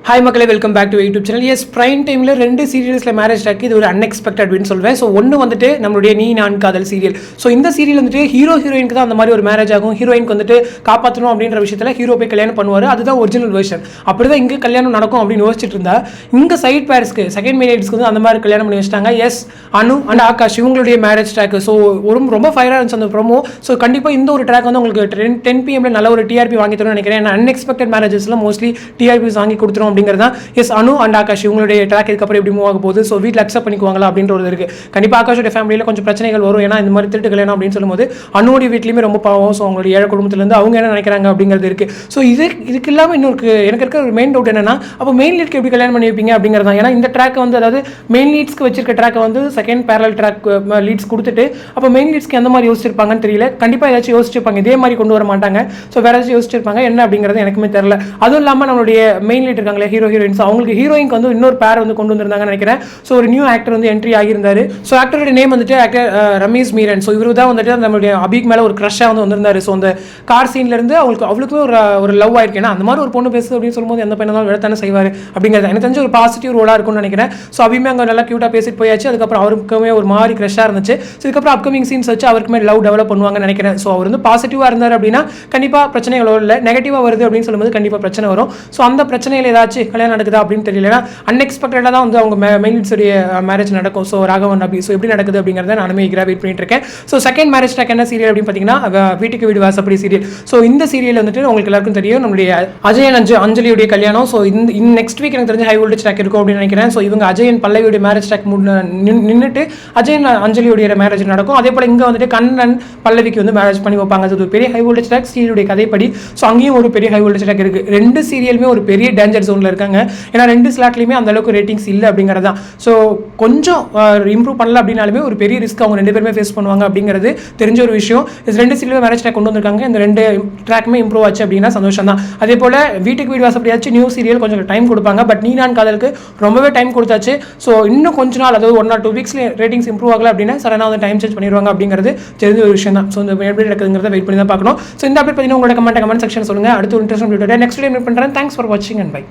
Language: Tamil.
ஹாய் மக்களே, welcome back to YouTube channel. Yes, prime டைமில் 2 சீரியல்ஸில் மேரேஜ் டாக்கு இது ஒரு அன்எக்ஸ்பெக்டட் அப்படின்னு சொல்வேன். ஸோ ஒன்று வந்துட்டு நம்மளுடைய நீ நான் காதல் சீரியல். ஸோ இந்த சீரியல் வந்துட்டு ஹீரோயினுக்கு தான் அந்த மாதிரி ஒரு மேரேஜ் ஆகும். ஹீரோயினுக்கு வந்துட்டு காப்பாற்றணும் அப்படின்ற விஷயத்தில் ஹீரோ போய் கல்யாணம் பண்ணுவார். அதுதான் ஒரிஜினல் வெர்ஷன். அப்படி தான் இங்கே கல்யாணம் நடக்கும் அப்படின்னு யோசிச்சுட்டு இருந்தா இங்கே சைட் பேர்ஸ்க்கு செகண்ட் மேரேஜ்க்கு வந்து அந்த மாதிரி கல்யாணம் பண்ணி வச்சிட்டாங்க. எஸ், அனு அண்ட் ஆகாஷ் இவங்களுடைய மேரேஜ் ட்ராக். ஸோ ரொம்ப ஃபயராக இருந்துச்சு அந்த ப்ரோமோ. ஸோ கண்டிப்பாக இந்த ஒரு ட்ராக் வந்து உங்களுக்கு 10 PM நல்ல ஒரு டிஆர்பி வாங்கி தரும்னு நினைக்கிறேன். ஏன்னா அன்எக்ஸ்பெக்டட் மேரேஜஸ்லாம் மோஸ்ட்லி டிஆர்பிஸ் வாங்கி கொடுத்துரும் அப்படிங்கிறதா. எஸ், அனு அண்ட் ஆகாஷ் இவங்களுடைய ட்ராக் இதுக்கப்புறம் எப்படி மூவ் ஆக போகுது, ஸோ வீட்டில் அக்செப்ட் பண்ணிக்குவாங்களா அப்படின்ற ஒரு இருக்குது. கண்டிப்பாக ஆகாஷோட ஃபேமிலியில் கொஞ்சம் பிரச்சனைகள் வரும். ஏன்னா இந்த மாதிரி திருட்டு கல்யாணம் அப்படின்னு சொல்லும்போது அனுடைய வீட்லையுமே ரொம்ப பாவம். ஸோ அவங்களுடைய ஏழை குடும்பத்திலேருந்து அவங்க என்ன நினைக்கிறாங்க அப்படிங்கிறது இருக்குது. ஸோ இதுக்கு இல்லாமல் இன்னொரு எனக்கு இருக்க ஒரு மெயின் டவுட் என்னன்னா, அப்போ மெயின் லீட்க்கு எப்படி கல்யாணம் பண்ணி வைப்பீங்க அப்படிங்கிறது தான். ஏன்னா இந்த ட்ராக் வந்து அதாவது மெயின் லீட்ஸ்க்கு வச்சிருக்க ட்ராக்கை வந்து செகண்ட் பேரல் ட்ராக் லீட்ஸ் கொடுத்துட்டு அப்போ மெயின் லீட்ஸ்க்கு எந்த மாதிரி யோசிச்சிருப்பாங்கன்னு தெரியல. கண்டிப்பாக ஏதாச்சும் யோசிச்சிருப்பாங்க, இதே மாதிரி கொண்டு வர மாட்டாங்க. ஸோ வேற ஏதாச்சும் யோசிச்சிருப்பாங்க என்ன அப்படிங்கிறது எனக்குமே தெரியல. அதுவும் இல்லாமல் நம்மளுடைய மெயின் லீட் இருக்காங்களே ஹீரோயின்ஸ், அவங்களுக்கு ஹீரோயினுக்கு வந்து இன்னொரு பேர் வந்து கொண்டு வந்திருந்தாங்கன்னு நினைக்கிறேன். ஸோ ஒரு நியூ ஆக்டர் வந்து என்ட்ரி ஆகியிருந்தாரு. ஸோ ஆக்டரோட நேம் வந்துட்டு ஆக்டர் ரமேஷ் மீரன். ஸோ இவரு தான் வந்துட்டு நம்மளுடைய அபிக் மேலே ஒரு க்ரஷ்ஷாக வந்து வந்திருந்தாரு. ஸோ அந்த கார் சீன்லேருந்து அவளுக்குமே ஒரு லவ் ஆயிருக்கு. ஏன்னா அந்த மாதிரி ஒரு பொண்ணு பேசுது அப்படின்னு சொல்லும்போது எந்த பையனாலும் விடத்தானே செய்வார் அப்படிங்கிறது எனக்கு தெரிஞ்ச ஒரு பாசிட்டிவ் ரோலாக இருக்கும்னு நினைக்கிறேன். ஸோ அபிமே அங்கே நல்லா க்யூட்டாக பேசிட்டு போயாச்சு. அதுக்கப்புறம் அவருக்குமே ஒரு மாதிரி க்ரஷ்ஷாக இருந்துச்சு. ஸோ இதுக்கப்புறம் அப்கமிங் சீன்ஸ் வச்சு அவருக்குமே லவ் டெவலப் பண்ணுவாங்கன்னு நினைக்கிறேன். ஸோ அவர் வந்து பாசிட்டிவாக இருந்தார் அப்படின்னா கண்டிப்பாக பிரச்சனைகளோ இல்லை, நெகட்டிவாக வருது அப்படின்னு சொல்லும்போது கண்டிப்பாக பிரச்சனை வரும். ஸோ அந்த பிரச்சனையில் ஏதாச்சும் கல்யாணம் நடக்குதா அப்படின்னு தெரியல. அன்எக்ஸ்பெக்டடாக தான் வந்து அவங்க மெயின்ஸுடைய மேரேஜ் நடக்கும். ஸோ ராகவன் அபி ஸோ எப்படி நடக்குது அப்படிங்கிறத நானுமே ஈகராக வெயிட் பண்ணிட்டு இருக்கேன். ஸோ செகண்ட் மேரேஜ் ட்ராக் என்ன சீரியல் அப்படின்னு பார்த்தீங்கன்னா வீட்டுக்கு வீடு வாசப்படி சீரியல். ஸோ இந்த சீரியல் வந்துட்டு உங்களுக்கு எல்லாருக்கும் தெரியும், நம்மளுடைய அஜயன் அஞ்சலியுடைய கல்யாணம். ஸோ இந்த நெக்ஸ்ட் வீக் எனக்கு தெரிஞ்ச ஹை வோல்டேஜ் ட்ராக் இருக்கும் அப்படின்னு நினைக்கிறேன். ஸோ இவங்க அஜயன் பல்லவியுடைய மேரேஜ் ட்ராக் நின்றுட்டு அஜயன் அஞ்சலியுடைய மேரேஜ் நடக்கும். அதே போல் இங்கே வந்துட்டு கண்ணன் பல்லவிக்கு வந்து மேரேஜ் பண்ணி வைப்பாங்க. அது ஒரு பெரிய ஹை வோல்டேஜ் ட்ராக் சீரியலுடைய கதைப்படி. ஸோ அங்கேயும் ஒரு பெரிய ஹை வோல்டேஜ் ட்ராக் இருக்குது. 2 சீரியலுமே ஒரு பெரிய டேஞ்சர் ஜோனில் இருக்காங்க. ஏன்னா 2 ஸ்லாட்லையுமே அந்த அளவுக்கு ரேட்டிங்ஸ் இல்லை அப்படிங்கிறது தான். ஸோ கொஞ்சம் இம்ப்ரூவ் பண்ணல அப்படின்னாலுமே ஒரு பெரிய ரிஸ்க் அவங்க 2 பேருமே ஃபேஸ் பண்ணுவாங்க அப்படிங்கிறது தெரிஞ்ச ஒரு விஷயம். 2 சீரியல் மேரேஜ் ட்ராக் கொண்டு வந்திருக்காங்க. இந்த 2 ட்ராக்குமே இம்ப்ரூவ் ஆச்சு அப்படின்னா சந்தோஷம் தான். அதே போல் வீட்டுக்கு வீடு வாசப்படியாச்சும் நியூ சீரியல் கொஞ்சம் டைம் கொடுப்பாங்க. பட் நீ நான் காதலுக்கு ரொம்பவே டைம் கொடுத்தாச்சு. ஸோ இன்னும் கொஞ்ச நாள், அதாவது 1 or 2 வீக்ஸ்ல ரேட்டிங்ஸ் இம்ப்ரூவ் ஆகல அப்படின்னா சடனாக வந்து டைம் சேஞ்ச் பண்ணிடுவாங்க அப்படிங்கிறது தெரிஞ்ச ஒரு விஷயம் தான். ஸோ இந்த எப்படி நடக்குதுங்கிறத வெயிட் பண்ணி தான் பார்க்கணும். ஸோ இந்த அப்படி பார்த்தீங்கன்னா உங்களோட கமெண்ட் செக்ஷன் சொல்லுங்கள். அடுத்து ஒரு இன்ட்ரெஸ்ட் நெக்ஸ்ட் டைம் மீட் பண்ணுறேன். தேங்க்ஸ் ஃபார் வாட்சிங் அண்ட் பை.